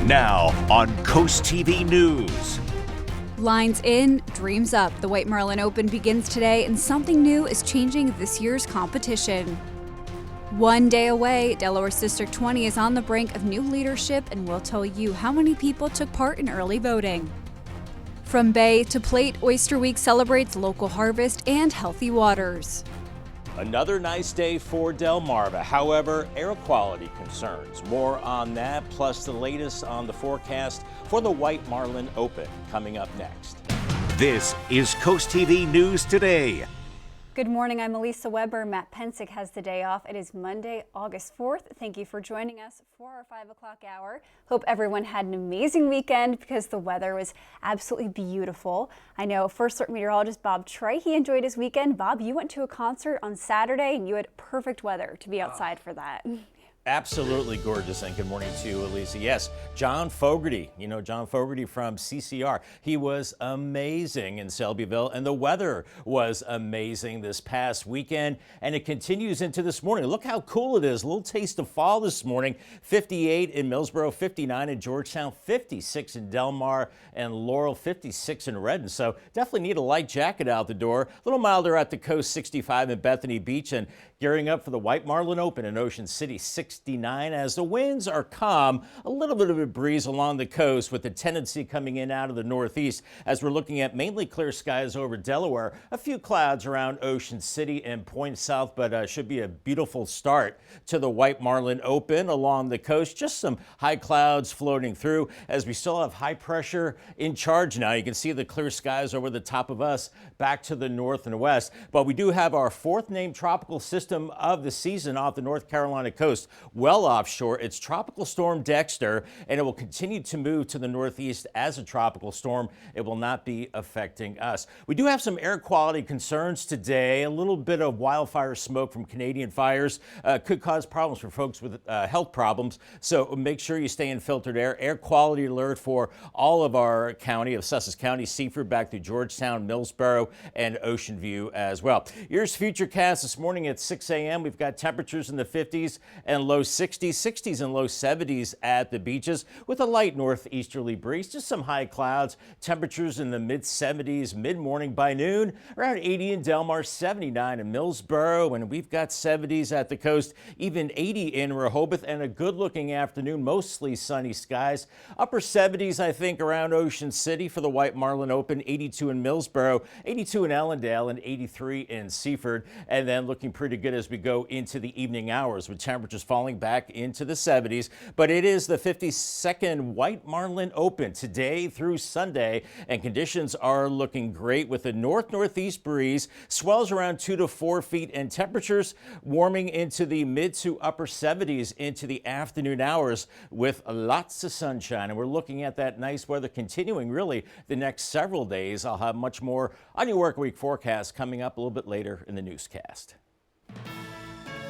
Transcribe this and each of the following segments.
Now on Coast TV News. Lines in, dreams up. The White Marlin Open begins today, and something new is changing this year's competition. One day away, Delaware's District 20 is on the brink of new leadership, and we'll tell you how many people took part in early voting. From bay to plate, Oyster Week celebrates local harvest and healthy waters. Another nice day for Delmarva. However, air quality concerns. More on that, plus the latest on the forecast for the White Marlin Open coming up next. This is Coast TV News Today. Good morning, I'm Elisa Weber. Matt Pensick has the day off. It is Monday, August 4th. Thank you for joining us for our 5 o'clock hour. Hope everyone had an amazing weekend because the weather was absolutely beautiful. I know First Alert meteorologist Bob Trey, he enjoyed his weekend. Bob, you went to a concert on Saturday and you had perfect weather to be outside for that. Absolutely gorgeous, and good morning to you, Elisa. Yes, John Fogerty, you know John Fogerty from CCR. He was amazing in Selbyville, and the weather was amazing this past weekend, and it continues into this morning. Look how cool it is. A little taste of fall this morning. 58 in Millsboro, 59 in Georgetown, 56 in Delmar and Laurel, 56 in Redden. So definitely need a light jacket out the door. A little milder at the coast, 65 in Bethany Beach, and gearing up for the White Marlin Open in Ocean City, 69 as the winds are calm. A little bit of a breeze along the coast with the tendency coming in out of the northeast as we're looking at mainly clear skies over Delaware. A few clouds around Ocean City and Point South, but should be a beautiful start to the White Marlin Open along the coast. Just some high clouds floating through as we still have high pressure in charge now. You can see the clear skies over the top of us back to the north and west, but we do have our fourth named tropical system of the season off the North Carolina coast, well offshore. It's Tropical Storm Dexter, and it will continue to move to the northeast as a tropical storm. It will not be affecting us. We do have some air quality concerns today. A little bit of wildfire smoke from Canadian fires could cause problems for folks with health problems, so make sure you stay in filtered air. Air quality alert for all of our county of Sussex County, Seaford back through Georgetown, Millsboro, and Ocean View as well. Here's Futurecast this morning at 6 a.m. We've got temperatures in the 50s and low 60s, 60s and low 70s at the beaches with a light northeasterly breeze, just some high clouds. Temperatures in the mid 70s mid-morning by noon, around 80 in Delmar, 79 in Millsboro, and we've got 70s at the coast, even 80 in Rehoboth, and a good-looking afternoon, mostly sunny skies. Upper 70s, I think, around Ocean City for the White Marlin Open, 82 in Millsboro, 82 in Ellendale, and 83 in Seaford, and then looking pretty good as we go into the evening hours with temperatures falling back into the 70s. But it is the 52nd White Marlin Open today through Sunday, and conditions are looking great with a north-northeast breeze, swells around 2 to 4 feet, and temperatures warming into the mid to upper 70s into the afternoon hours with lots of sunshine. And we're looking at that nice weather continuing really the next several days. I'll have much more on your work week forecast coming up a little bit later in the newscast.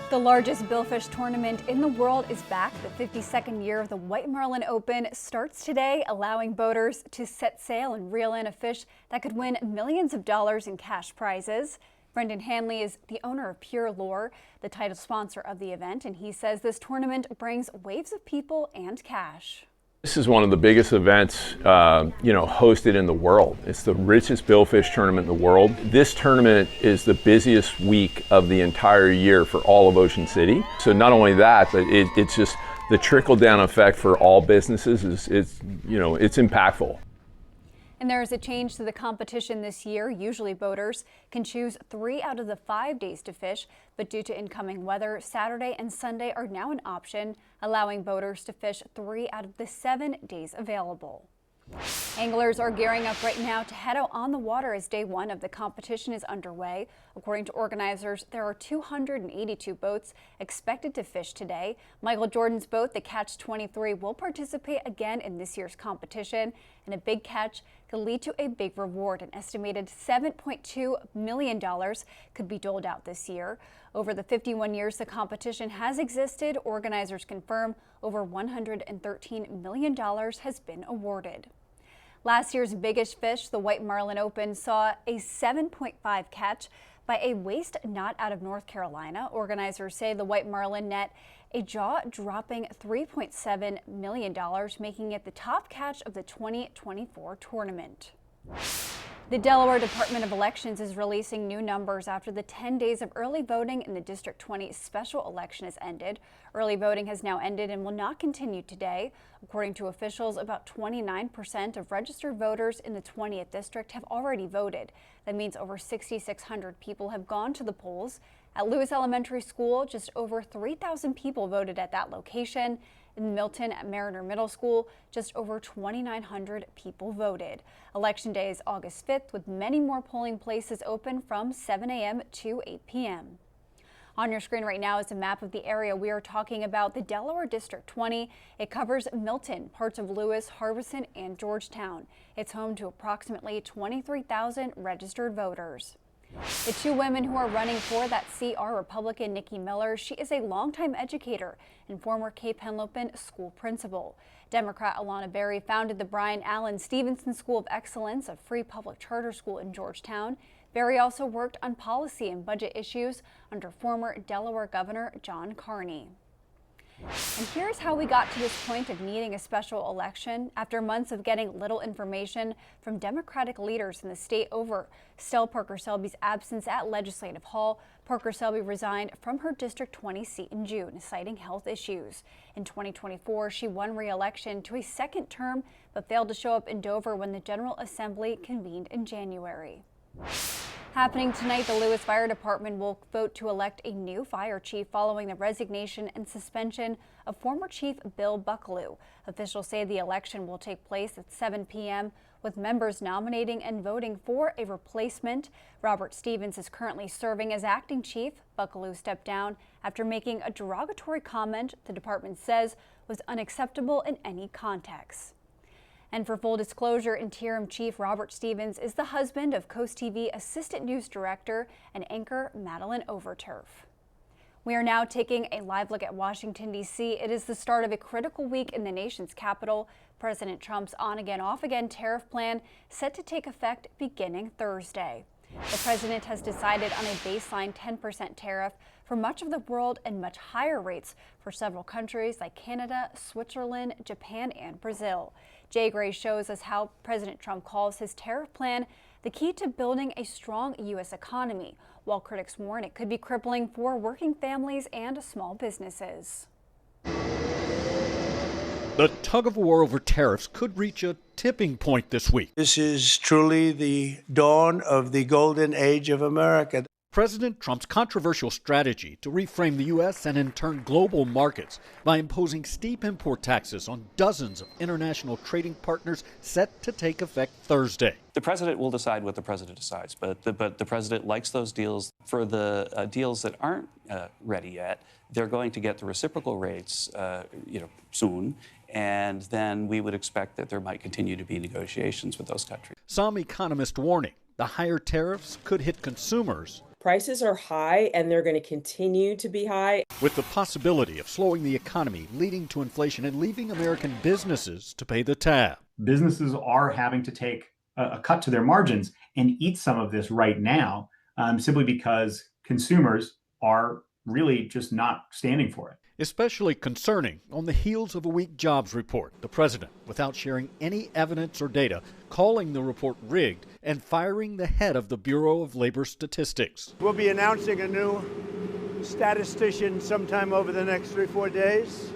The largest billfish tournament in the world is back. The 52nd year of the White Marlin Open starts today, allowing boaters to set sail and reel in a fish that could win millions of dollars in cash prizes. Brendan Hanley is the owner of Pure Lure, the title sponsor of the event, and he says this tournament brings waves of people and cash. This is one of the biggest events, hosted in the world. It's the richest billfish tournament in the world. This tournament is the busiest week of the entire year for all of Ocean City. So not only that, but it's just the trickle-down effect for all businesses is impactful. And there is a change to the competition this year. Usually boaters can choose 3 out of the 5 days to fish, but due to incoming weather, Saturday and Sunday are now an option, allowing boaters to fish 3 out of the 7 days available. Anglers are gearing up right now to head out on the water as day 1 of the competition is underway. According to organizers, there are 282 boats expected to fish today. Michael Jordan's boat, the Catch 23, will participate again in this year's competition, and a big catch could lead to a big reward. An estimated $7.2 million could be doled out this year. Over the 51 years the competition has existed, organizers confirm over $113 million has been awarded. Last year's biggest fish, the White Marlin Open, saw a 7.5 catch, by a waste knot out of North Carolina. Organizers say the White Marlin net a jaw-dropping $3.7 million, making it the top catch of the 2024 tournament. The Delaware Department of Elections is releasing new numbers after the 10 days of early voting in the District 20 special election has ended. Early voting has now ended and will not continue today. According to officials, about 29% of registered voters in the 20th district have already voted. That means over 6,600 people have gone to the polls. At Lewis Elementary School, just over 3,000 people voted at that location. In Milton at Mariner Middle School, just over 2,900 people voted. Election Day is August 5th, with many more polling places open from 7 a.m. to 8 p.m. On your screen right now is a map of the area we are talking about, the Delaware District 20. It covers Milton, parts of Lewis, Harbison, and Georgetown. It's home to approximately 23,000 registered voters. The two women who are running for that seat are Republican Nikki Miller. She is a longtime educator and former Cape Henlopen school principal. Democrat Alana Berry founded the Brian Allen Stevenson School of Excellence, a free public charter school in Georgetown. Berry also worked on policy and budget issues under former Delaware Governor John Carney. And here's how we got to this point of needing a special election. After months of getting little information from Democratic leaders in the state over Stell Parker Selby's absence at Legislative Hall, Parker Selby resigned from her District 20 seat in June, citing health issues. In 2024, she won re-election to a second term, but failed to show up in Dover when the General Assembly convened in January. Happening tonight, the Lewis Fire Department will vote to elect a new fire chief following the resignation and suspension of former Chief Bill Bucklew. Officials say the election will take place at 7 p.m. with members nominating and voting for a replacement. Robert Stevens is currently serving as acting chief. Bucklew stepped down after making a derogatory comment the department says was unacceptable in any context. And for full disclosure, Interim Chief Robert Stevens is the husband of CoastTV Assistant News Director and anchor Madeline Overturf. We are now taking a live look at Washington, D.C. It is the start of a critical week in the nation's capital. President Trump's on-again, off-again tariff plan set to take effect beginning Thursday. The president has decided on a baseline 10% tariff for much of the world and much higher rates for several countries like Canada, Switzerland, Japan, and Brazil. Jay Gray shows us how President Trump calls his tariff plan the key to building a strong U.S. economy, while critics warn it could be crippling for working families and small businesses. The tug-of-war over tariffs could reach a tipping point this week. This is truly the dawn of the golden age of America. President Trump's controversial strategy to reframe the U.S. and in turn global markets by imposing steep import taxes on dozens of international trading partners set to take effect Thursday. The president will decide what the president decides, but the president likes those deals. For the deals that aren't ready yet, they're going to get the reciprocal rates soon, and then we would expect that there might continue to be negotiations with those countries. Some economists warning the higher tariffs could hit consumers. Prices are high, and they're going to continue to be high, with the possibility of slowing the economy, leading to inflation and leaving American businesses to pay the tab. Businesses are having to take a cut to their margins and eat some of this right now, simply because consumers are really just not standing for it. Especially concerning on the heels of a weak jobs report. The president, without sharing any evidence or data, calling the report rigged and firing the head of the Bureau of Labor Statistics. We'll be announcing a new statistician sometime over the next 3 or 4 days.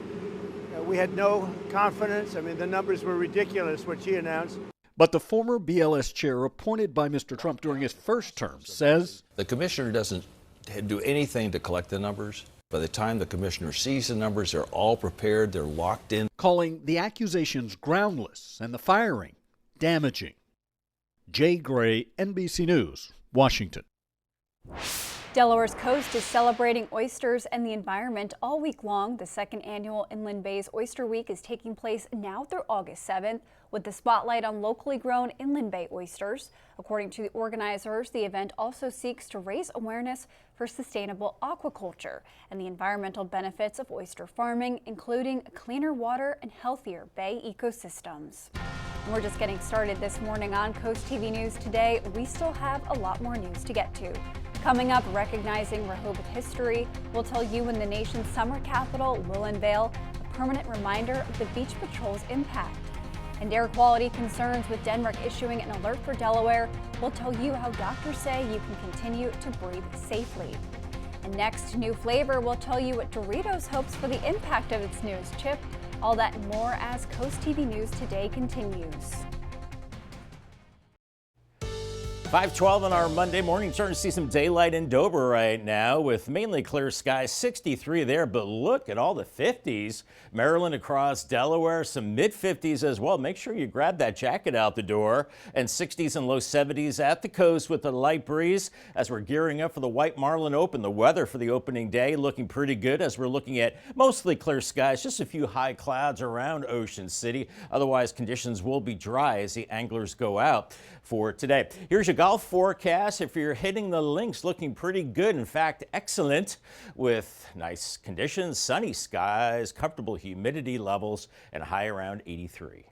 We had no confidence. I mean, the numbers were ridiculous, what she announced. But the former BLS chair appointed by Mr. Trump during his first term says the commissioner doesn't do anything to collect the numbers. By the time the commissioner sees the numbers, they're all prepared, they're locked in. Calling the accusations groundless and the firing damaging. Jay Gray, NBC News, Washington. Delaware's coast is celebrating oysters and the environment all week long. The second annual Inland Bay's Oyster Week is taking place now through August 7th, with the spotlight on locally grown Inland Bay oysters. According to the organizers, the event also seeks to raise awareness for sustainable aquaculture and the environmental benefits of oyster farming, including cleaner water and healthier bay ecosystems. And we're just getting started this morning on Coast TV News Today. We still have a lot more news to get to. Coming up, recognizing Rehoboth history, we'll tell you when the nation's summer capital will unveil a permanent reminder of the Beach Patrol's impact. And air quality concerns with Denmark issuing an alert for Delaware, we'll tell you how doctors say you can continue to breathe safely. And next, new flavor, we'll tell you what Doritos hopes for the impact of its newest chip. All that and more as Coast TV News Today continues. 5:12 on our Monday morning. Starting to see some daylight in Dover right now with mainly clear skies, 63 there, but look at all the 50s. Maryland across Delaware, some mid-50s as well. Make sure you grab that jacket out the door. And 60s and low 70s at the coast with a light breeze as we're gearing up for the White Marlin Open. The weather for the opening day looking pretty good as we're looking at mostly clear skies, just a few high clouds around Ocean City. Otherwise, conditions will be dry as the anglers go out for today. Here's your golf forecast. If you're hitting the links, looking pretty good. In fact, excellent with nice conditions, sunny skies, comfortable humidity levels, and high around 83.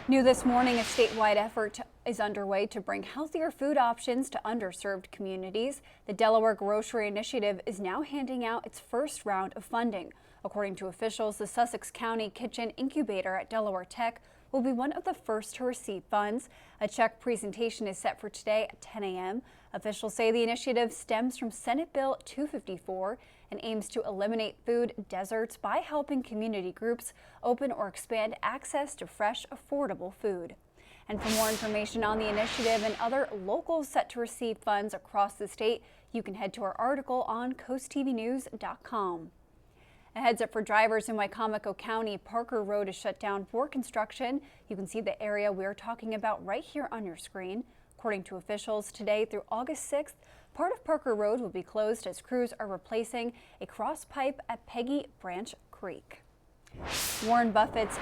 New this morning, a statewide effort is underway to bring healthier food options to underserved communities. The Delaware Grocery Initiative is now handing out its first round of funding. According to officials, the Sussex County Kitchen Incubator at Delaware Tech will be one of the first to receive funds. A check presentation is set for today at 10 a.m. Officials say the initiative stems from Senate Bill 254 and aims to eliminate food deserts by helping community groups open or expand access to fresh, affordable food. And for more information on the initiative and other locals set to receive funds across the state, you can head to our article on CoastTVnews.com. A heads up for drivers in Wicomico County. Parker Road is shut down for construction. You can see the area we're talking about right here on your screen. According to officials, today through August 6th, part of Parker Road will be closed as crews are replacing a cross pipe at Peggy Branch Creek. Warren Buffett's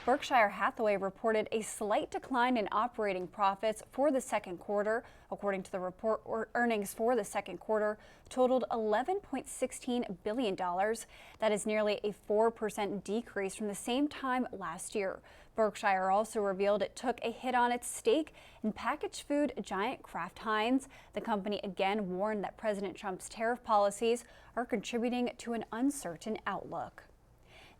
Berkshire Hathaway reported a slight decline in operating profits for the second quarter. According to the report, earnings for the second quarter totaled $11.16 billion. That is nearly a 4% decrease from the same time last year. Berkshire also revealed it took a hit on its stake in packaged food giant Kraft Heinz. The company again warned that President Trump's tariff policies are contributing to an uncertain outlook.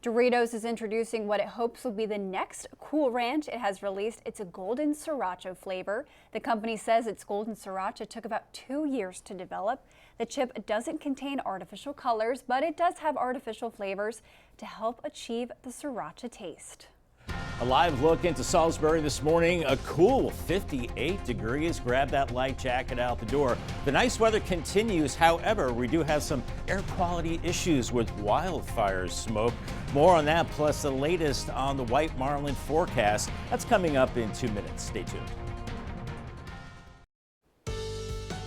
Doritos is introducing what it hopes will be the next Cool Ranch. It has released its golden sriracha flavor. The company says its golden sriracha took about 2 years to develop. The chip doesn't contain artificial colors, but it does have artificial flavors to help achieve the sriracha taste. A live look into Salisbury this morning, a cool 58 degrees. Grab that light jacket out the door. The nice weather continues. However, we do have some air quality issues with wildfire smoke. More on that, plus the latest on the White Marlin forecast. That's coming up in 2 minutes. Stay tuned.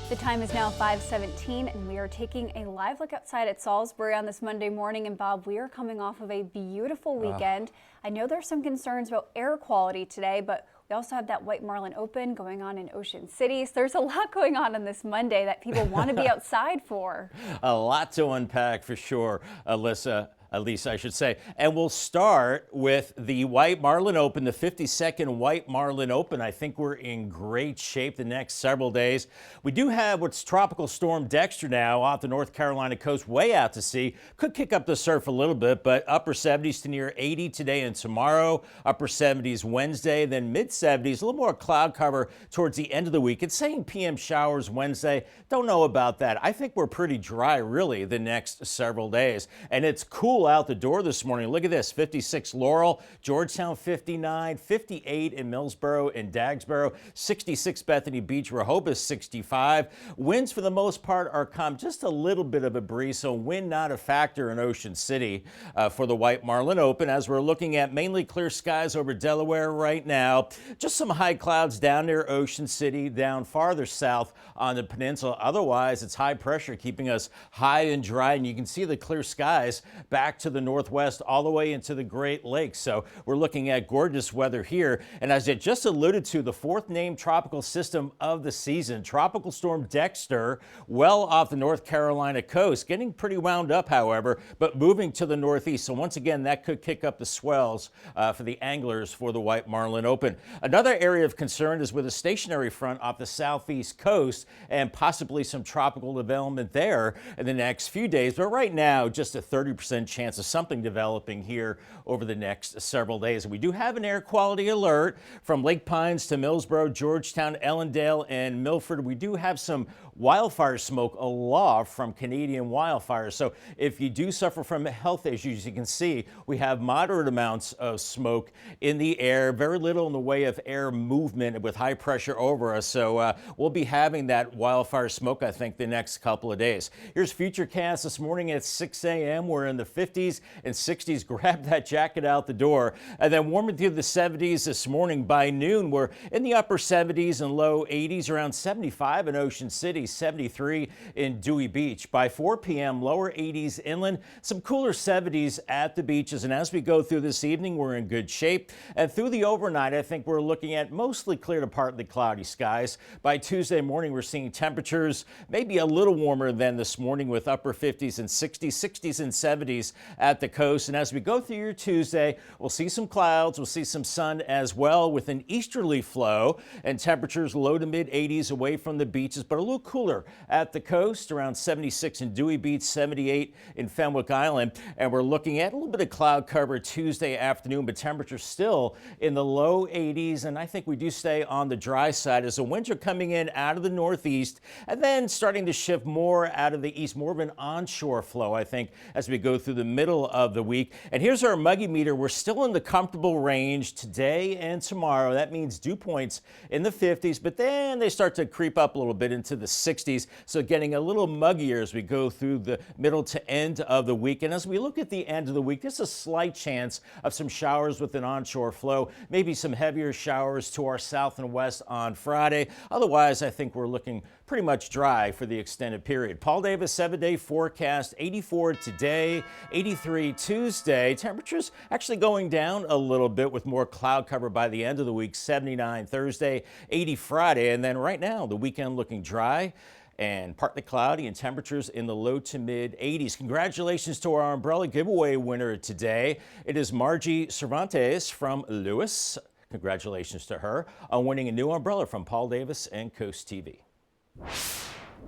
The time is now 5:17 and we are taking a live look outside at Salisbury on this Monday morning. And Bob, we are coming off of a beautiful weekend. I know there's some concerns about air quality today, but we also have that White Marlin Open going on in Ocean City. So there's a lot going on this Monday that people want to be outside for. A lot to unpack for sure, Elisa, I should say. And we'll start with the White Marlin Open, the 52nd White Marlin Open. I think we're in great shape the next several days. We do have what's Tropical Storm Dexter now off the North Carolina coast, way out to sea. Could kick up the surf a little bit, but upper 70s to near 80 today and tomorrow. Upper 70s Wednesday, then mid 70s. A little more cloud cover towards the end of the week. It's saying PM showers Wednesday. Don't know about that. I think we're pretty dry, really, the next several days. And it's cool out the door this morning. Look at this, 56 Laurel, Georgetown 59, 58 in Millsboro and Dagsboro, 66 Bethany Beach, Rehoboth 65. Winds for the most part are calm, just a little bit of a breeze, so wind not a factor in Ocean City for the White Marlin Open as we're looking at mainly clear skies over Delaware right now. Just some high clouds down near Ocean City, down farther south on the peninsula. Otherwise, it's high pressure keeping us high and dry, and you can see the clear skies back back to the northwest all the way into the Great Lakes. So we're looking at gorgeous weather here. And as I just alluded to, the fourth named tropical system of the season, Tropical Storm Dexter, well off the North Carolina coast, getting pretty wound up, however, but moving to the northeast. So once again, that could kick up the swells for the anglers for the White Marlin Open. Another area of concern is with a stationary front off the southeast coast and possibly some tropical development there in the next few days. But right now, just a 30% chance of something developing here over the next several days. And we do have an air quality alert from Lake Pines to Millsboro, Georgetown, Ellendale, and Milford. We do have some wildfire smoke aloft from Canadian wildfires. So if you do suffer from health issues, you can see we have moderate amounts of smoke in the air, very little in the way of air movement with high pressure over us. So we'll be having that wildfire smoke, I think, the next couple of days. Here's Futurecast this morning at 6 a.m. We're in the 50s and 60s. Grab that jacket out the door. And then warming through the 70s this morning. By noon, we're in the upper 70s and low 80s, around 75 in Ocean City, 73 in Dewey Beach. By 4 p.m., lower 80s inland, some cooler 70s at the beaches. And as we go through this evening, we're in good shape. And through the overnight, I think we're looking at mostly clear to partly cloudy skies. By Tuesday morning, we're seeing temperatures maybe a little warmer than this morning with upper 50s and 60s, 60s and 70s at the coast. And as we go through your Tuesday, we'll see some clouds, we'll see some sun as well with an easterly flow and temperatures low to mid 80s away from the beaches, but a little cooler at the coast, around 76 in Dewey Beach, 78 in Fenwick Island. And we're looking at a little bit of cloud cover Tuesday afternoon, but temperatures still in the low 80s. And I think we do stay on the dry side as the winds are coming in out of the northeast and then starting to shift more out of the east, more of an onshore flow, I think, as we go through the middle of the week. And here's our muggy meter. We're still in the comfortable range today and tomorrow. That means dew points in the 50s, but then they start to creep up a little bit into the 60s. So getting a little muggier as we go through the middle to end of the week. And as we look at the end of the week, there's a slight chance of some showers with an onshore flow, maybe some heavier showers to our south and west on Friday. Otherwise, I think we're looking pretty much dry for the extended period. Paul Davis 7-day forecast, 84 today, 83 Tuesday. Temperatures actually going down a little bit with more cloud cover by the end of the week, 79 Thursday, 80 Friday. And then right now, the weekend looking dry and partly cloudy and temperatures in the low to mid 80s. Congratulations to our umbrella giveaway winner today. It is Margie Cervantes from Lewis. Congratulations to her on winning a new umbrella from Paul Davis and CoastTV.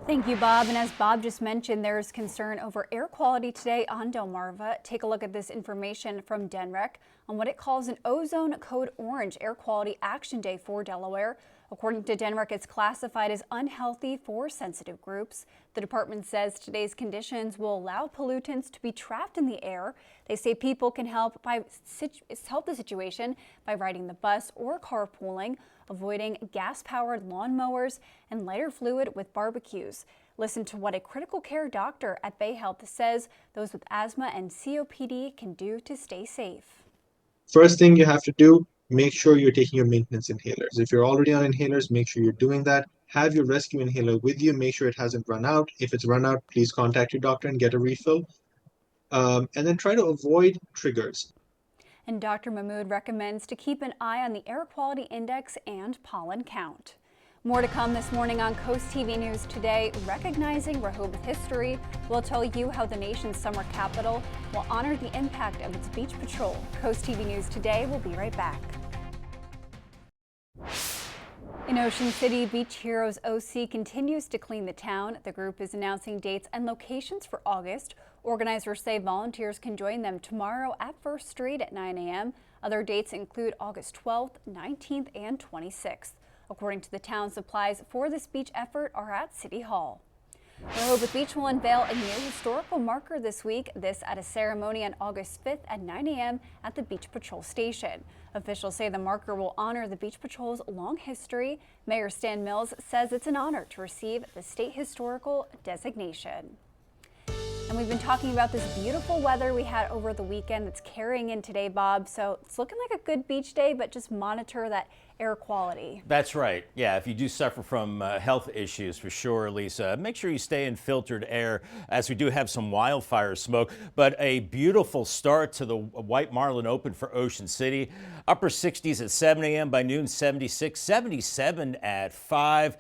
Thank you, Bob. And as Bob just mentioned, there's concern over air quality today on Delmarva. Take a look at this information from DENREC on what it calls an ozone code orange air quality action day for Delaware. According to DENREC, it's classified as unhealthy for sensitive groups. The department says today's conditions will allow pollutants to be trapped in the air. They say people can help the situation by riding the bus or carpooling, avoiding gas-powered lawnmowers, and lighter fluid with barbecues. Listen to what a critical care doctor at Bay Health says those with asthma and COPD can do to stay safe. First thing you have to do, make sure you're taking your maintenance inhalers. If you're already on inhalers, make sure you're doing that. Have your rescue inhaler with you. Make sure it hasn't run out. If it's run out, please contact your doctor and get a refill. And then try to avoid triggers. And Dr. Mahmood recommends to keep an eye on the air quality index and pollen count. More to come this morning on Coast TV News Today. Recognizing Rehoboth history, we'll tell you how the nation's summer capital will honor the impact of its beach patrol. Coast TV News Today will be right back. In Ocean City, Beach Heroes OC continues to clean the town. The group is announcing dates and locations for August. Organizers say volunteers can join them tomorrow at First Street at 9 a.m. Other dates include August 12th, 19th, and 26th. According to the town, supplies for this beach effort are at City Hall. Rehoboth Beach will unveil a new historical marker this week, this at a ceremony on August 5th at 9 a.m. at the Beach Patrol Station. Officials say the marker will honor the Beach Patrol's long history. Mayor Stan Mills says it's an honor to receive the state historical designation. And we've been talking about this beautiful weather we had over the weekend that's carrying in today, Bob. So it's looking like a good beach day, but just monitor that air quality. That's right. Yeah, if you do suffer from health issues, for sure, Lisa, make sure you stay in filtered air, as we do have some wildfire smoke. But a beautiful start to the White Marlin Open for Ocean City. Upper 60s at 7 a.m. by noon, 76, 77 at 5.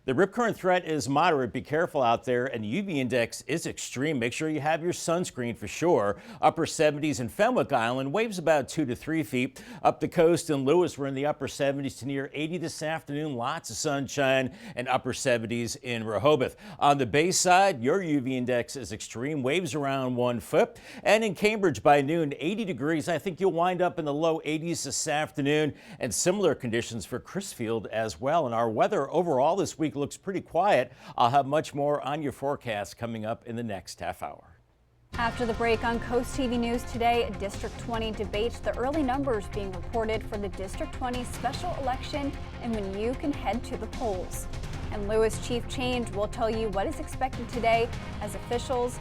The rip current threat is moderate. Be careful out there, and the UV index is extreme. Make sure you have your sunscreen for sure. Upper 70s in Fenwick Island, waves about 2 to 3 feet. Up the coast in Lewis, we're in the upper 70s to near 80 this afternoon. Lots of sunshine, and upper 70s in Rehoboth. On the bay side, your UV index is extreme. Waves around 1 foot. And in Cambridge by noon, 80 degrees. I think you'll wind up in the low 80s this afternoon, and similar conditions for Crisfield as well. And our weather overall this week looks pretty quiet. I'll have much more on your forecast coming up in the next half hour. After the break on Coast TV News today, District 20 debates the early numbers being reported for the District 20 special election and when you can head to the polls. And Lewis Chief Change will tell you what is expected today as officials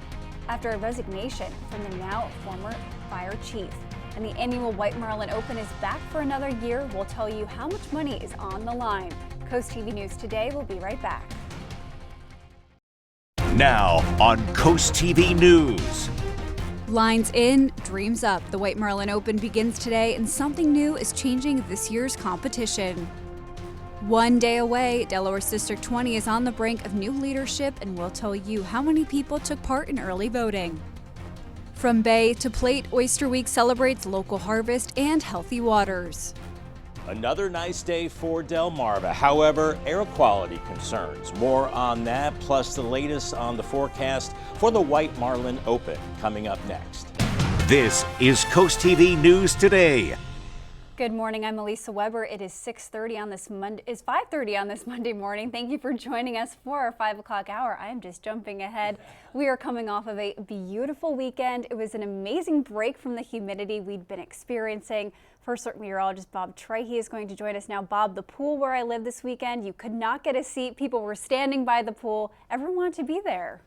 after a resignation from the now former fire chief. And the annual White Marlin Open is back for another year. We'll tell you how much money is on the line. Coast TV News today will be right back. Now on Coast TV News. Lines in, dreams up. The White Marlin Open begins today, and something new is changing this year's competition. One day away, Delaware's District 20 is on the brink of new leadership, and we'll tell you how many people took part in early voting. From bay to plate, Oyster Week celebrates local harvest and healthy waters. Another nice day for Delmarva. However, air quality concerns. More on that, plus the latest on the forecast for the White Marlin Open coming up next. This is Coast TV News Today. Good morning. I'm Elisa Weber. It is 5:30 on this Monday morning. Thank you for joining us for our 5 o'clock hour. I am just jumping ahead. We are coming off of a beautiful weekend. It was an amazing break from the humidity we'd been experiencing. First Alert meteorologist Bob Trahey is going to join us now. Bob, the pool where I live this weekend, you could not get a seat. People were standing by the pool. Everyone wanted to be there.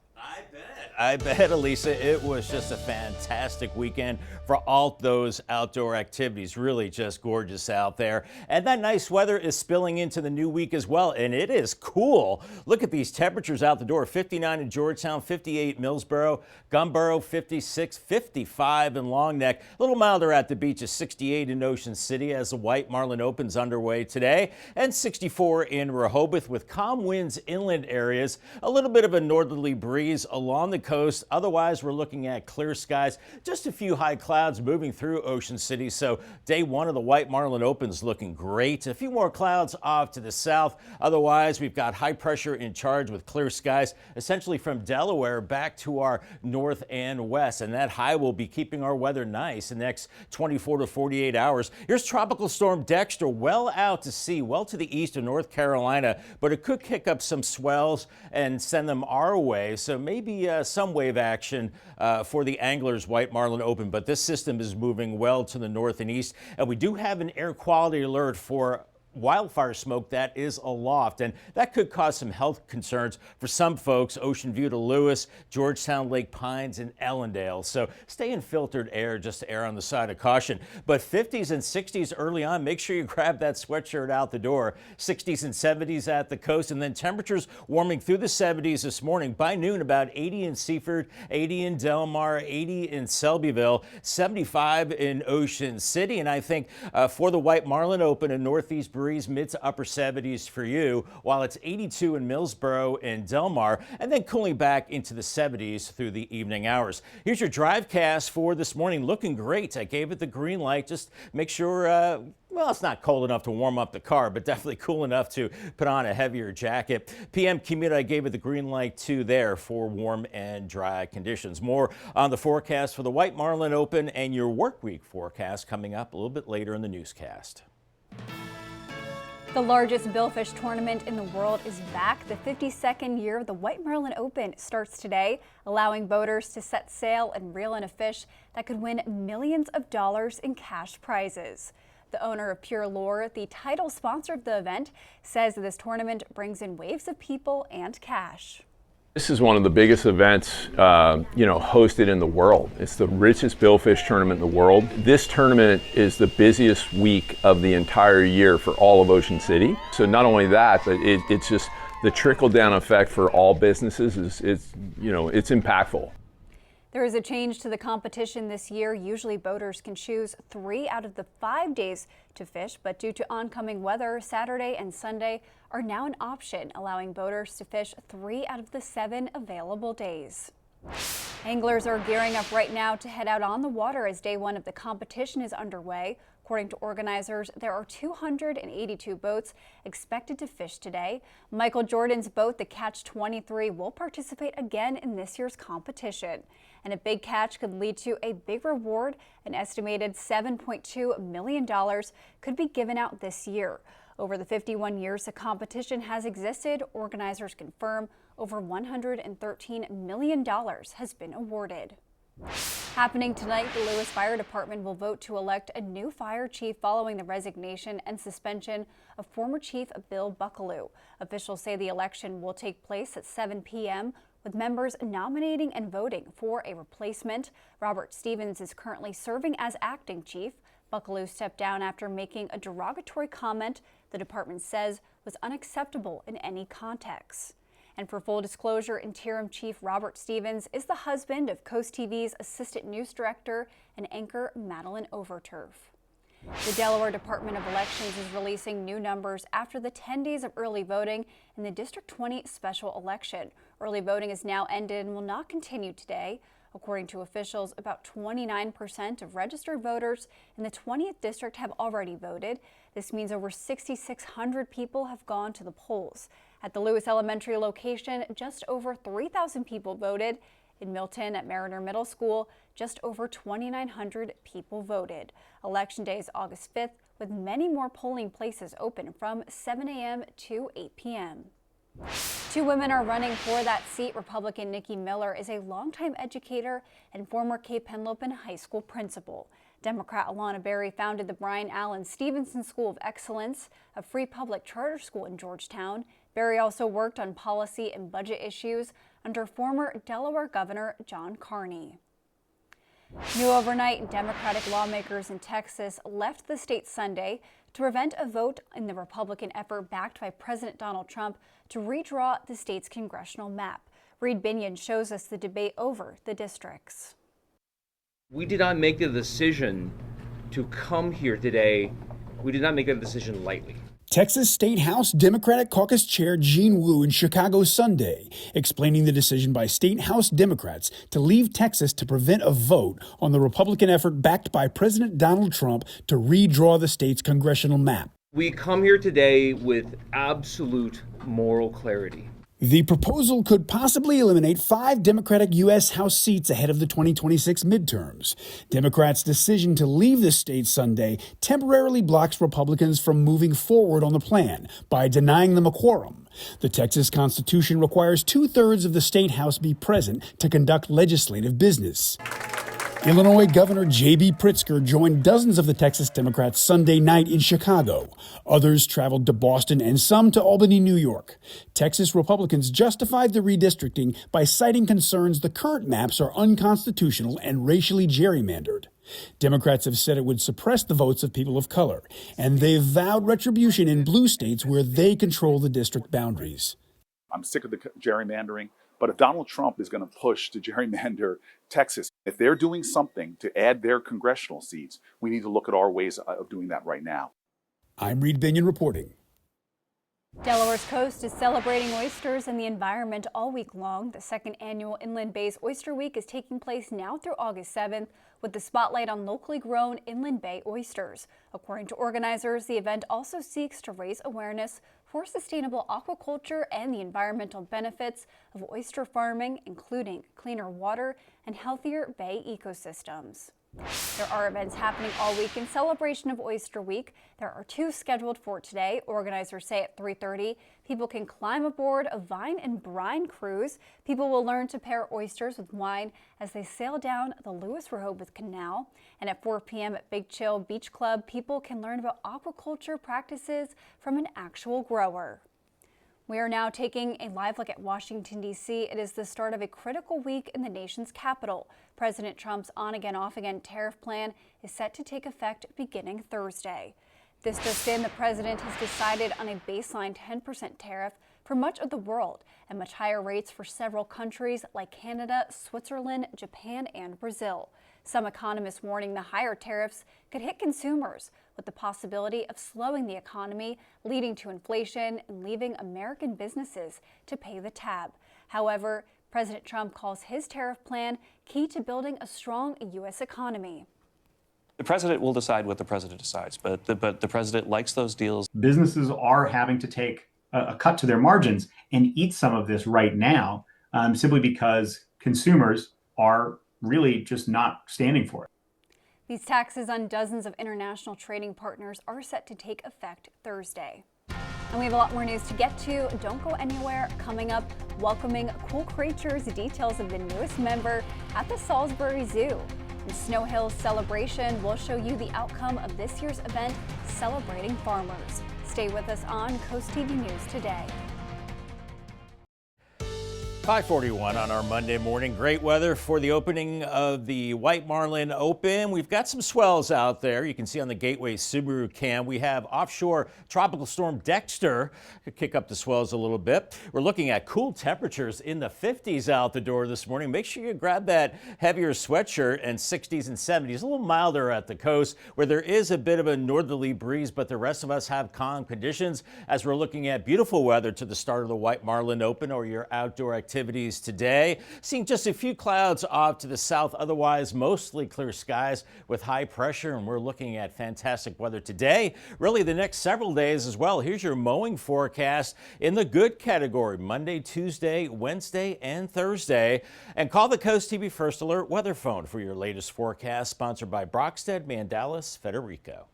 I bet, Elisa, it was just a fantastic weekend for all those outdoor activities. Really just gorgeous out there. And that nice weather is spilling into the new week as well, and it is cool. Look at these temperatures out the door. 59 in Georgetown, 58 Millsboro, Gumboro, 56, 55 in Long Neck. A little milder at the beach is 68 in Ocean City as the White Marlin Open's underway today, and 64 in Rehoboth with calm winds inland areas. A little bit of a northerly breeze along the coast. Otherwise, we're looking at clear skies. Just a few high clouds moving through Ocean City. So day one of the White Marlin Open is looking great. A few more clouds off to the south. Otherwise, we've got high pressure in charge with clear skies, essentially from Delaware back to our north and west. And that high will be keeping our weather nice in the next 24 to 48 hours. Here's Tropical Storm Dexter well out to sea, well to the east of North Carolina, but it could kick up some swells and send them our way. So maybe some wave action for the Anglers White Marlin Open, but this system is moving well to the north and east. And we do have an air quality alert for wildfire smoke that is aloft, and that could cause some health concerns for some folks. Ocean View to Lewis, Georgetown, Lake Pines, and Ellendale. So stay in filtered air, just to err on the side of caution. But 50s and 60s early on, make sure you grab that sweatshirt out the door. 60s and 70s at the coast, and then temperatures warming through the 70s this morning. By noon, about 80 in Seaford, 80 in Delmar, 80 in Selbyville, 75 in Ocean City. And I think for the White Marlin Open in Northeast breeze, mid to upper 70s for you, while it's 82 in Millsboro and Delmar, and then cooling back into the 70s through the evening hours. Here's your drive cast for this morning. Looking great. I gave it the green light. Just make sure, well, it's not cold enough to warm up the car, but definitely cool enough to put on a heavier jacket. PM commute, I gave it the green light too there for warm and dry conditions. More on the forecast for the White Marlin Open and your work week forecast coming up a little bit later in the newscast. The largest billfish tournament in the world is back. The 52nd year of the White Marlin Open starts today, allowing boaters to set sail and reel in a fish that could win millions of dollars in cash prizes. The owner of Pure Lure, the title sponsor of the event, says this tournament brings in waves of people and cash. This is one of the biggest events, hosted in the world. It's the richest billfish tournament in the world. This tournament is the busiest week of the entire year for all of Ocean City. So not only that, but it's just the trickle-down effect for all businesses it's impactful. There is a change to the competition this year. Usually boaters can choose 3 out of the 5 days to fish, but due to oncoming weather, Saturday and Sunday are now an option, allowing boaters to fish 3 out of the 7 available days. Anglers are gearing up right now to head out on the water as day 1 of the competition is underway. According to organizers, there are 282 boats expected to fish today. Michael Jordan's boat, the Catch 23, will participate again in this year's competition. And a big catch could lead to a big reward. An estimated $7.2 million could be given out this year. Over the 51 years the competition has existed, organizers confirm over $113 million has been awarded. Happening tonight, the Lewis Fire Department will vote to elect a new fire chief following the resignation and suspension of former Chief Bill Buckaloo. Officials say the election will take place at 7 p.m. with members nominating and voting for a replacement. Robert Stevens is currently serving as acting chief. Buckaloo stepped down after making a derogatory comment the department says was unacceptable in any context. And for full disclosure, interim chief Robert Stevens is the husband of CoastTV's assistant news director and anchor Madeline Overturf. The Delaware Department of Elections is releasing new numbers after the 10 days of early voting in the District 20 special election. Early voting is now ended and will not continue today. According to officials, about 29% of registered voters in the 20th district have already voted. This means over 6,600 people have gone to the polls. At the Lewis Elementary location, just over 3,000 people voted. In Milton at Mariner Middle School, just over 2,900 people voted. Election day is August 5th, with many more polling places open from 7 a.m. to 8 p.m. 2 women are running for that seat. Republican Nikki Miller is a longtime educator and former Cape Henlopen High School principal. Democrat Alana Berry founded the Brian Allen Stevenson School of Excellence, a free public charter school in Georgetown. Berry also worked on policy and budget issues under former Delaware Governor John Carney. New overnight, Democratic lawmakers in Texas left the state Sunday to prevent a vote in the Republican effort backed by President Donald Trump to redraw the state's congressional map. Reed Binion shows us the debate over the districts. We did not make the decision to come here today. We did not make that decision lightly. Texas State House Democratic Caucus Chair Gene Wu in Chicago Sunday, explaining the decision by State House Democrats to leave Texas to prevent a vote on the Republican effort backed by President Donald Trump to redraw the state's congressional map. We come here today with absolute moral clarity. The proposal could possibly eliminate 5 Democratic U.S. House seats ahead of the 2026 midterms. Democrats' decision to leave the state Sunday temporarily blocks Republicans from moving forward on the plan by denying them a quorum. The Texas Constitution requires 2/3 of the state House be present to conduct legislative business. Illinois Governor J.B. Pritzker joined dozens of the Texas Democrats Sunday night in Chicago. Others traveled to Boston and some to Albany, New York. Texas Republicans justified the redistricting by citing concerns the current maps are unconstitutional and racially gerrymandered. Democrats have said it would suppress the votes of people of color, and they've vowed retribution in blue states where they control the district boundaries. I'm sick of the gerrymandering. But if Donald Trump is going to push to gerrymander Texas, if they're doing something to add their congressional seats, we need to look at our ways of doing that right now. I'm Reed Binion reporting. Delaware's coast is celebrating oysters and the environment all week long. The second annual Inland Bay's Oyster Week is taking place now through August 7th with the spotlight on locally grown Inland Bay oysters. According to organizers, the event also seeks to raise awareness for sustainable aquaculture and the environmental benefits of oyster farming, including cleaner water and healthier bay ecosystems. There are events happening all week in celebration of Oyster Week. There are 2 scheduled for today. Organizers say at 3:30, people can climb aboard a vine and brine cruise. People will learn to pair oysters with wine as they sail down the Lewis Rehoboth Canal. And at 4 p.m. at Big Chill Beach Club, people can learn about aquaculture practices from an actual grower. We are now taking a live look at Washington, D.C. It is the start of a critical week in the nation's capital. President Trump's on-again, off-again tariff plan is set to take effect beginning Thursday. This just in, the president has decided on a baseline 10% tariff for much of the world and much higher rates for several countries like Canada, Switzerland, Japan, and Brazil. Some economists warning the higher tariffs could hit consumers, with the possibility of slowing the economy, leading to inflation and leaving American businesses to pay the tab. However, President Trump calls his tariff plan key to building a strong U.S. economy. The president will decide what the president decides, but the president likes those deals. Businesses are having to take a cut to their margins and eat some of this right now, simply because consumers are really just not standing for it. These taxes on dozens of international trading partners are set to take effect Thursday. And we have a lot more news to get to. Don't go anywhere. Coming up, welcoming cool creatures, details of the newest member at the Salisbury Zoo. And Snow Hill's celebration will show you the outcome of this year's event celebrating farmers. Stay with us on Coast TV News today. 5:41 on our Monday morning. Great weather for the opening of the White Marlin Open. We've got some swells out there. You can see on the Gateway Subaru cam. We have offshore tropical storm Dexter to kick up the swells a little bit. We're looking at cool temperatures in the 50s out the door this morning. Make sure you grab that heavier sweatshirt, and 60s and 70s. A little milder at the coast where there is a bit of a northerly breeze, but the rest of us have calm conditions as we're looking at beautiful weather to the start of the White Marlin Open or your outdoor activities today. Seeing just a few clouds off to the south, otherwise mostly clear skies with high pressure, and we're looking at fantastic weather today, really the next several days as well. Here's your mowing forecast in the good category: Monday, Tuesday, Wednesday, and Thursday. And call the Coast TV First Alert weather phone for your latest forecast, sponsored by Brockstead, Mandalis, Federico.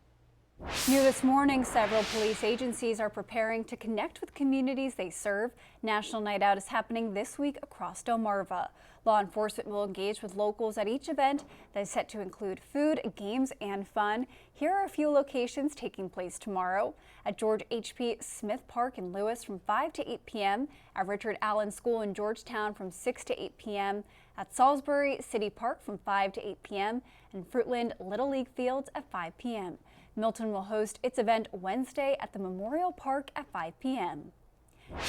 New this morning, several police agencies are preparing to connect with communities they serve. National Night Out is happening this week across Delmarva. Law enforcement will engage with locals at each event that is set to include food, games, and fun. Here are a few locations taking place tomorrow: at George H.P. Smith Park in Lewis from 5 to 8 p.m., at Richard Allen School in Georgetown from 6 to 8 p.m., at Salisbury City Park from 5 to 8 p.m., and Fruitland Little League Fields at 5 p.m. Milton will host its event Wednesday at the Memorial Park at 5 p.m.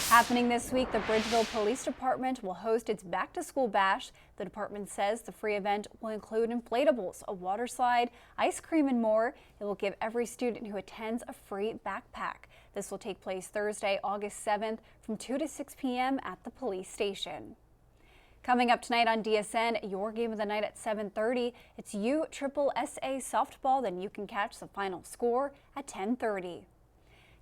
Happening this week, the Bridgeville Police Department will host its back-to-school bash. The department says the free event will include inflatables, a water slide, ice cream, and more. It will give every student who attends a free backpack. This will take place Thursday, August 7th from 2 to 6 p.m. at the police station. Coming up tonight on DSN, your game of the night at 7:30. It's USSSA softball. Then you can catch the final score at 10:30.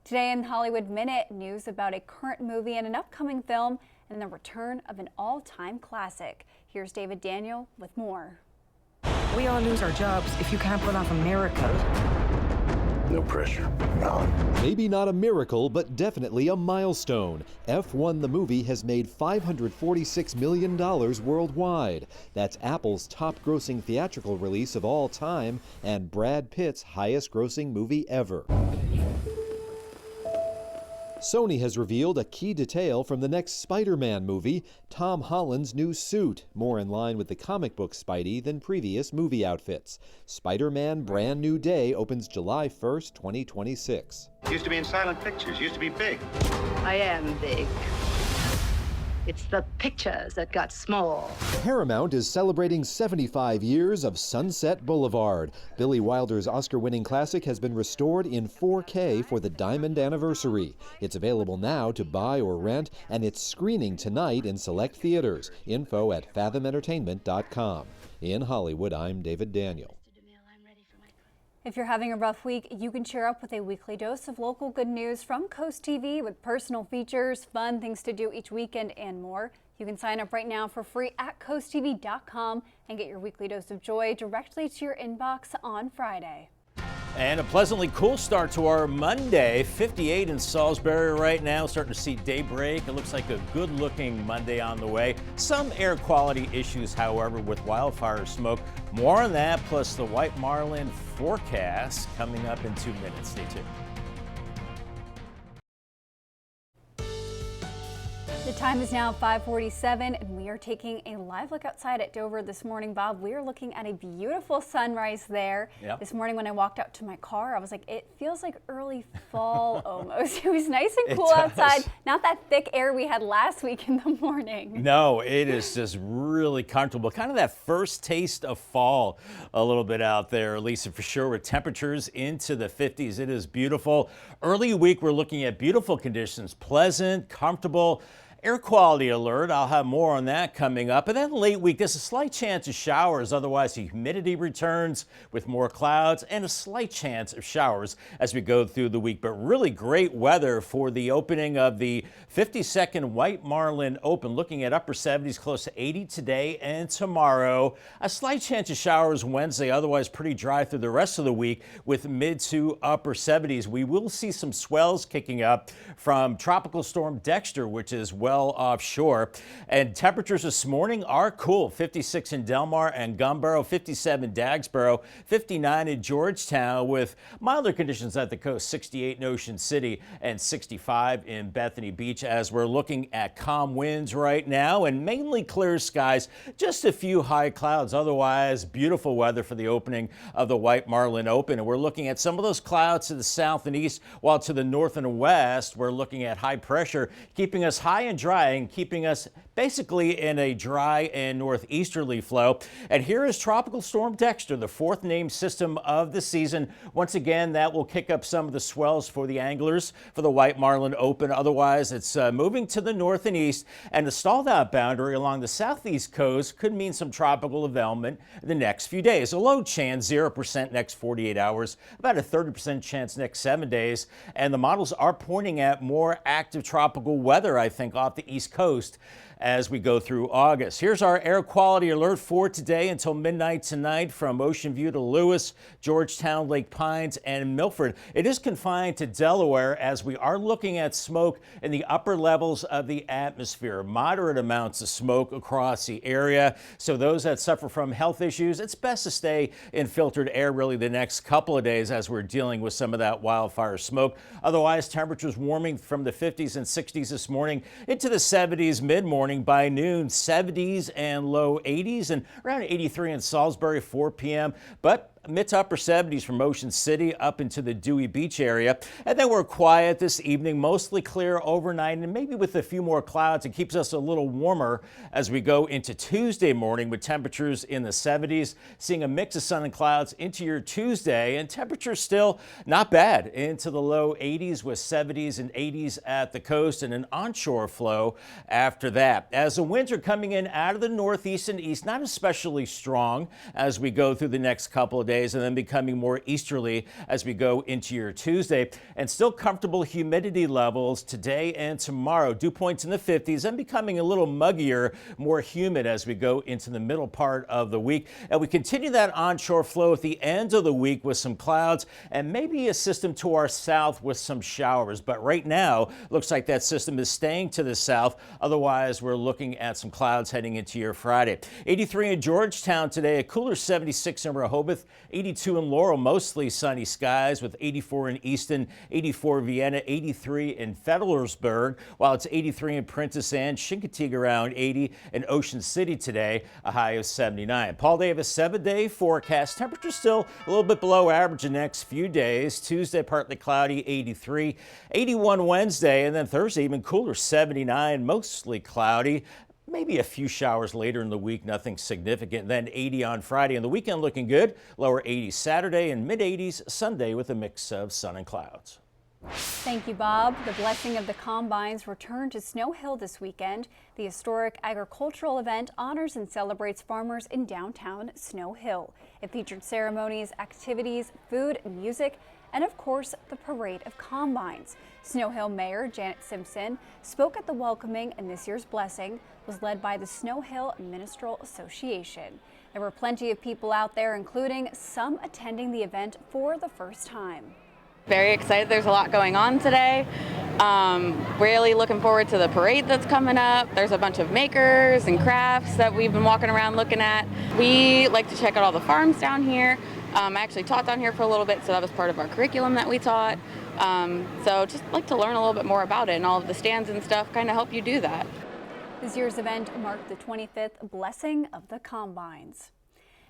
Today in Hollywood Minute, news about a current movie and an upcoming film, and the return of an all-time classic. Here's David Daniel with more. We all lose our jobs if you can't pull off a miracle. No pressure. None. Maybe not a miracle, but definitely a milestone. F1 the movie has made $546 million worldwide. That's Apple's top-grossing theatrical release of all time and Brad Pitt's highest-grossing movie ever. Sony has revealed a key detail from the next Spider-Man movie: Tom Holland's new suit, more in line with the comic book Spidey than previous movie outfits. Spider-Man Brand New Day opens July 1st, 2026. Used to be in silent pictures, used to be big. I am big. It's the pictures that got small. Paramount is celebrating 75 years of Sunset Boulevard. Billy Wilder's Oscar-winning classic has been restored in 4K for the Diamond Anniversary. It's available now to buy or rent, and it's screening tonight in select theaters. Info at fathomentertainment.com. In Hollywood, I'm David Daniel. If you're having a rough week, you can cheer up with a weekly dose of local good news from Coast TV with personal features, fun things to do each weekend, and more. You can sign up right now for free at coasttv.com and get your weekly dose of joy directly to your inbox on Friday. And a pleasantly cool start to our Monday. 58 in Salisbury right now, starting to see daybreak. It looks like a good-looking Monday on the way. Some air quality issues, however, with wildfire smoke. More on that, plus the White Marlin forecast coming up in 2 minutes. Stay tuned. The time is now 5:47, and we are taking a live look outside at Dover this morning. Bob, we are looking at a beautiful sunrise there. Yep. This morning when I walked out to my car, I was like, it feels like early fall almost. It was nice and cool outside. Not that thick air we had last week in the morning. No, it is just really comfortable. Kind of that first taste of fall a little bit out there, Lisa, for sure, with temperatures into the 50s. It is beautiful. Early week, we're looking at beautiful conditions, pleasant, comfortable. Air quality alert, I'll have more on that coming up. And then late week, there's a slight chance of showers. Otherwise, the humidity returns with more clouds and a slight chance of showers as we go through the week. But really great weather for the opening of the 52nd White Marlin Open. Looking at upper 70s, close to 80 today and tomorrow. A slight chance of showers Wednesday, otherwise pretty dry through the rest of the week with mid to upper 70s. We will see some swells kicking up from Tropical Storm Dexter, which is well offshore. And temperatures this morning are cool. 56 in Delmarva and Gumboro, 57 Dagsboro, 59 in Georgetown, with milder conditions at the coast, 68 in Ocean City and 65 in Bethany Beach, as we're looking at calm winds right now and mainly clear skies, just a few high clouds. Otherwise, beautiful weather for the opening of the White Marlin Open. And we're looking at some of those clouds to the south and east, while to the north and west, we're looking at high pressure, keeping us high and dry and keeping us basically in a dry and northeasterly flow. And here is Tropical Storm Dexter, the fourth named system of the season. Once again, that will kick up some of the swells for the anglers for the White Marlin Open. Otherwise, it's moving to the north and east, and the stalled out boundary along the southeast coast could mean some tropical development the next few days. A low chance, 0% next 48 hours, about a 30% chance next 7 days. And the models are pointing at more active tropical weather, I think, off the east coast as we go through August. Here's our air quality alert for today until midnight tonight from Ocean View to Lewis, Georgetown, Lake Pines, and Milford. It is confined to Delaware as we are looking at smoke in the upper levels of the atmosphere. Moderate amounts of smoke across the area. So those that suffer from health issues, it's best to stay in filtered air really the next couple of days as we're dealing with some of that wildfire smoke. Otherwise, temperatures warming from the 50s and 60s this morning into the 70s mid-morning. By noon, 70s and low 80s, and around 83 in Salisbury, 4 p.m. But mid to upper 70s from Ocean City up into the Dewey Beach area. And then we're quiet this evening, mostly clear overnight, and maybe with a few more clouds. It keeps us a little warmer as we go into Tuesday morning with temperatures in the 70s, seeing a mix of sun and clouds into your Tuesday, and temperatures still not bad into the low 80s with 70s and 80s at the coast and an onshore flow after that. As the winds are coming in out of the northeast and east, not especially strong as we go through the next couple of days, and then becoming more easterly as we go into your Tuesday. And still comfortable humidity levels today and tomorrow. Dew points in the 50s and becoming a little muggier, more humid as we go into the middle part of the week. And we continue that onshore flow at the end of the week with some clouds and maybe a system to our south with some showers. But right now, looks like that system is staying to the south. Otherwise, we're looking at some clouds heading into your Friday. 83 in Georgetown today, a cooler 76 in Rehoboth, 82 in Laurel, mostly sunny skies with 84 in Easton, 84 Vienna, 83 in Fedelersburg, while it's 83 in Prentice Anne, Chincoteague around 80, in Ocean City today, a high of 79. Paul Davis 7-day forecast. Temperature still a little bit below average the next few days. Tuesday partly cloudy, 83, 81 Wednesday, and then Thursday even cooler, 79, mostly cloudy. Maybe a few showers later in the week, nothing significant. Then 80 on Friday, and the weekend looking good. Lower 80s Saturday and mid 80s Sunday with a mix of sun and clouds. Thank you, Bob. The blessing of the combines returned to Snow Hill this weekend. The historic agricultural event honors and celebrates farmers in downtown Snow Hill. It featured ceremonies, activities, food, music, and of course, the parade of combines. Snow Hill Mayor Janet Simpson spoke at the welcoming, and this year's blessing was led by the Snow Hill Minstrel Association. There were plenty of people out there, including some attending the event for the first time. Very excited. There's a lot going on today. Really looking forward to the parade that's coming up. There's a bunch of makers and crafts that we've been walking around looking at. We like to check out all the farms down here. I actually taught down here for a little bit, so that was part of our curriculum that we taught. So just like to learn a little bit more about it, and all of the stands and stuff kind of help you do that. This year's event marked the 25th Blessing of the Combines.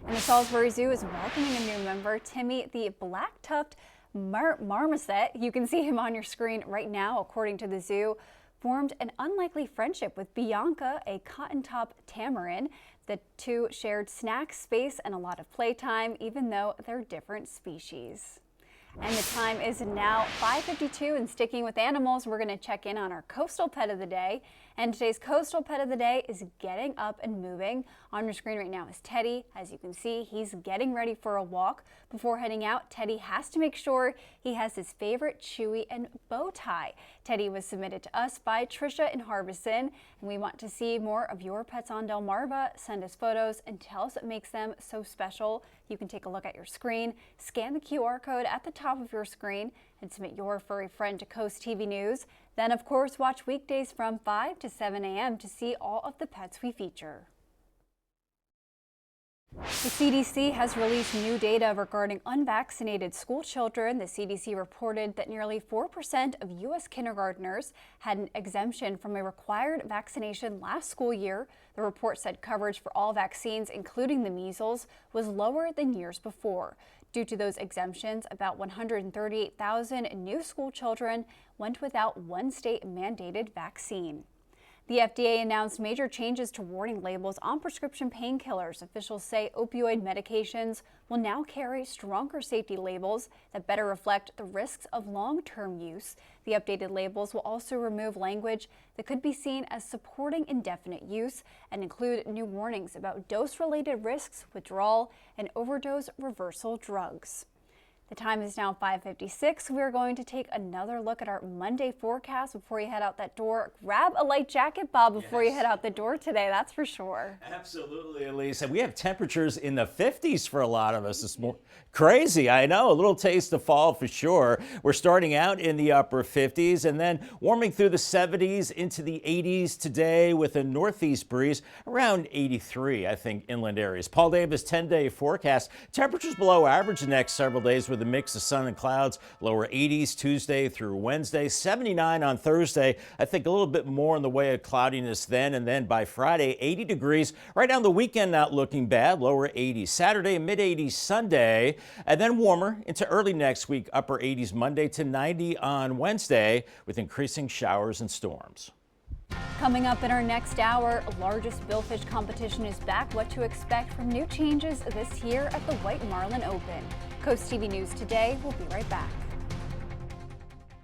And the Salisbury Zoo is welcoming a new member, Timmy the black-tuft marmoset. You can see him on your screen right now. According to the zoo, formed an unlikely friendship with Bianca, a cotton-top tamarin. The two shared snacks, space, and a lot of playtime, even though they're different species. And the time is now 5:52, and sticking with animals, we're going to check in on our coastal pet of the day. And today's coastal pet of the day is getting up and moving. On your screen right now is Teddy. As you can see, he's getting ready for a walk. Before heading out, Teddy has to make sure he has his favorite chewy and bow tie. Teddy was submitted to us by Trisha in Harbison, and we want to see more of your pets on Delmarva. Send us photos and tell us what makes them so special. You can take a look at your screen, scan the QR code at the top of your screen, and submit your furry friend to Coast TV News. Then, of course, watch weekdays from 5 to 7 a.m. to see all of the pets we feature. The CDC has released new data regarding unvaccinated school children. The CDC reported that nearly 4% of U.S. kindergartners had an exemption from a required vaccination last school year. The report said coverage for all vaccines, including the measles, was lower than years before. Due to those exemptions, about 138,000 new school children went without one state-mandated vaccine. The FDA announced major changes to warning labels on prescription painkillers. Officials say opioid medications will now carry stronger safety labels that better reflect the risks of long-term use. The updated labels will also remove language that could be seen as supporting indefinite use and include new warnings about dose-related risks, withdrawal, and overdose reversal drugs. The time is now 5:56. We're going to take another look at our Monday forecast before you head out that door. Grab a light jacket, Bob, before you head out the door today, that's for sure. Absolutely, Elise. And we have temperatures in the 50s for a lot of us this morning. Crazy, I know. A little taste of fall for sure. We're starting out in the upper 50s and then warming through the 70s into the 80s today with a northeast breeze around 83, I think, inland areas. Paul Davis 10-day forecast. Temperatures below average the next several days with a mix of sun and clouds. Lower 80s Tuesday through Wednesday. 79 on Thursday. I think a little bit more in the way of cloudiness then. And then by Friday, 80 degrees. Right down the weekend, not looking bad. Lower 80s Saturday, mid 80s Sunday. And then warmer into early next week. Upper 80s Monday to 90 on Wednesday with increasing showers and storms. Coming up in our next hour, largest billfish competition is back. What to expect from new changes this year at the White Marlin Open. Coast TV News Today. We'll be right back.